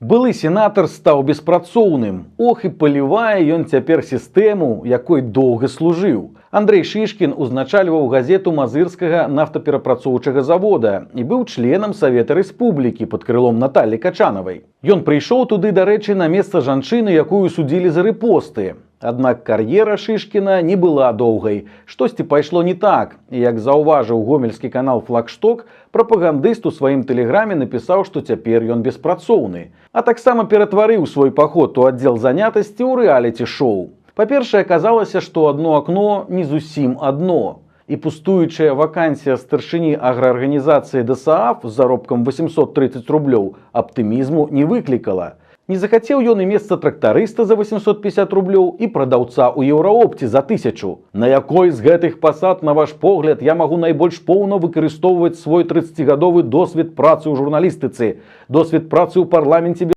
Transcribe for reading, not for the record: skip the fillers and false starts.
Былы сенатар стаў беспрацоўным. Ох і палівае ён цяпер сістэму, якой доўга служыў. Андрэй Шышкін узначальваў газету Мазырскага нафтаперапрацоўчага завода і быў членам Савета Рэспублікі пад крылом Наталлі Качанавай. Ён прыйшоў туды, дарэчы, на месца жанчыны, якую судзілі за рэпосты. Аднак кар'ера Шышкіна не была доўгай. Штосьці пайшло не так. І, як заўважыў гомельскі канал «Флагшток», прапагандыст у сваім тэлеграме напісаў, што цяпер ён беспрацоўны. А таксама ператварыў свой паход у аддзел занятасці ў рэаліці-шоу. Па-першае, аказалася, што адно акно не зусім адно. І пустуючая вакансія старшыні аграарганізацыі ДСААФ з заробкам 830 рублёў аптымізму не выклікала. Не захацеў ён і месца трактарыста за 850 рублёў і прадаўца ў еўраопце за 1000. На якой з гэтых пасад, на ваш погляд, я магу найбольш поўна выкарыстоўваць свой 30-гадовы досвед працы ў журналістыцы, досвед працы ў парламенце